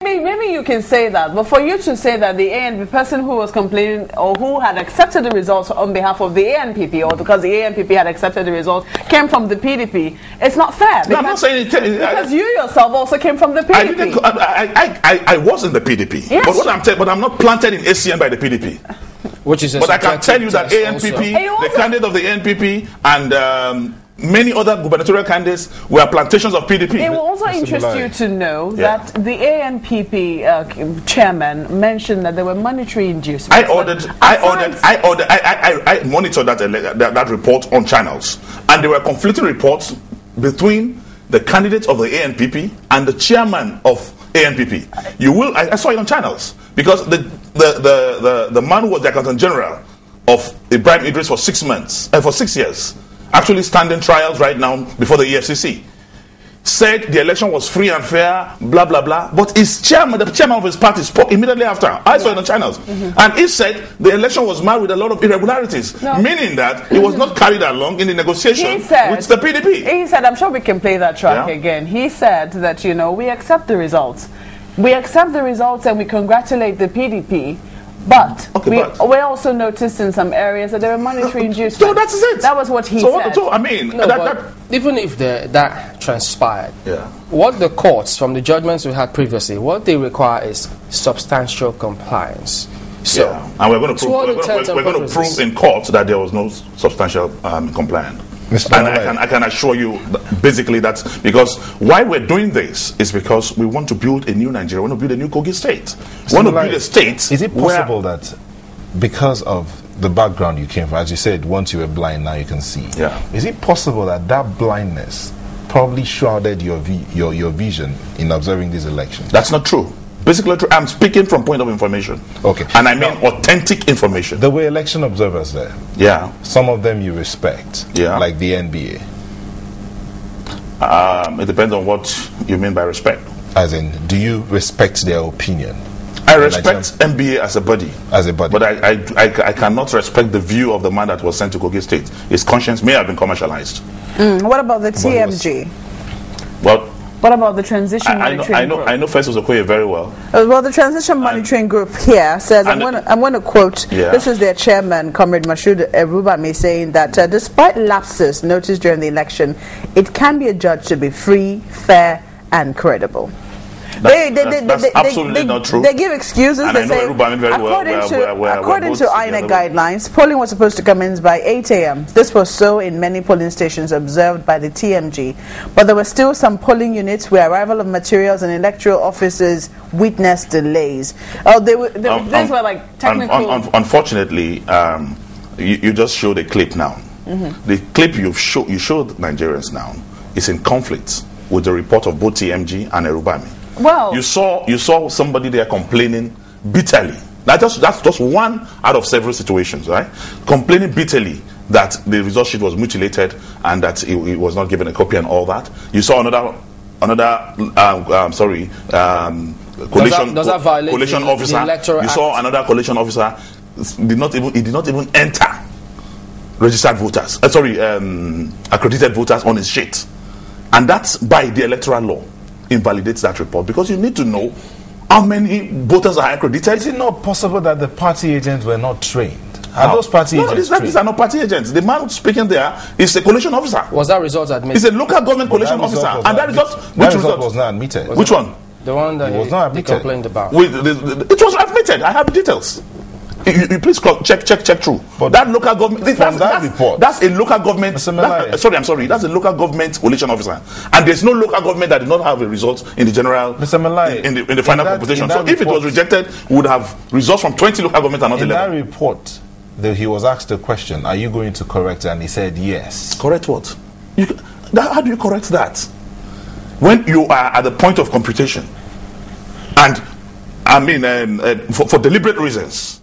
Maybe you can say that, but for you to say that the person who was complaining or who had accepted the results on behalf of the ANPP or because the ANPP had accepted the results came from the PDP, it's not fair. No, I'm not saying it because you yourself also came from the PDP. I was in the PDP, yes. But I'm not planted in ACN by the PDP. Which is but I can tell you that ANPP, the candidate of the ANPP, and many other gubernatorial candidates were plantations of PDP. It will also interest you to know that the ANPP chairman mentioned that there were monetary inducements. I monitored that report on channels, and there were conflicting reports between the candidate of the ANPP and the chairman of ANPP. I saw it on channels because the man who was the accountant general of Ibrahim Idris for 6 years. Actually standing trials right now before the EFCC, said the election was free and fair, blah, blah, blah. But the chairman of his party spoke immediately after. I saw it on channels. And he said the election was marred with a lot of irregularities, meaning that it was not carried along in the negotiation with the PDP. He said, I'm sure we can play that track again. He said that, we accept the results. We accept the results and we congratulate the PDP. But we also noticed in some areas that there were monetary inducements. So that's it. That was what he said. So I mean, even if that transpired, what the courts, from the judgments we had previously, what they require is substantial compliance. So, and we're going to prove in court that there was no substantial compliance. And I can assure you, basically, that's because why we're doing this is because we want to build a new Nigeria. We want to build a new Kogi state. We want to build a state. Is it possible that because of the background you came from, as you said, once you were blind, now you can see? Is it possible that that blindness probably shrouded your vision in observing these elections? That's not true. Basically, I'm speaking from point of information. Okay. And I mean authentic information. There were election observers there. Yeah. Some of them you respect. Yeah. Like the NBA. It depends on what you mean by respect. As in, do you respect their opinion? I respect NBA as a body. As a body. But I cannot respect the view of the man that was sent to Kogi State. His conscience may have been commercialized. What about the TMG? What about the transition monitoring group? I know Festus Okoye very well. Well, the transition monitoring group here says, I'm going to quote, this is their chairman, Comrade Mashood Erubami, saying that despite lapses noticed during the election, it can be adjudged to be free, fair, and credible. That's absolutely not true. They give excuses. And they say, according to INEC guidelines, polling was supposed to commence by 8 a.m. This was so in many polling stations observed by the TMG. But there were still some polling units where arrival of materials and electoral officers witnessed delays. These were like technical... Unfortunately, you just showed a clip now. The clip you showed Nigerians now is in conflict with the report of both TMG and Erubami. Well, you saw somebody there complaining bitterly. That's just one out of several situations, right? Complaining bitterly that the result sheet was mutilated and that he was not given a copy and all that. You saw another coalition officer. You saw another coalition officer did not even enter registered voters. Accredited voters on his sheet, and that's by the electoral law. Invalidates that report because you need to know how many voters are accredited. Is it not possible that the party agents were not trained? Are those party agents trained? These are not party agents. The man speaking there is a coalition officer. Was that result admitted? He's a local government coalition officer. And that result was not admitted. Which one? The one that was not admitted. Complained about. It was admitted. I have the details. You please check through. But that local government. That's a local government. That's a local government coalition officer, and there's no local government that did not have a result in the general in the final composition. So if it was rejected, we would have results from 20 local governments and not 11. In that report, he was asked a question: "Are you going to correct it?" And he said, "Yes." Correct what? How do you correct that when you are at the point of computation? And I mean, for deliberate reasons.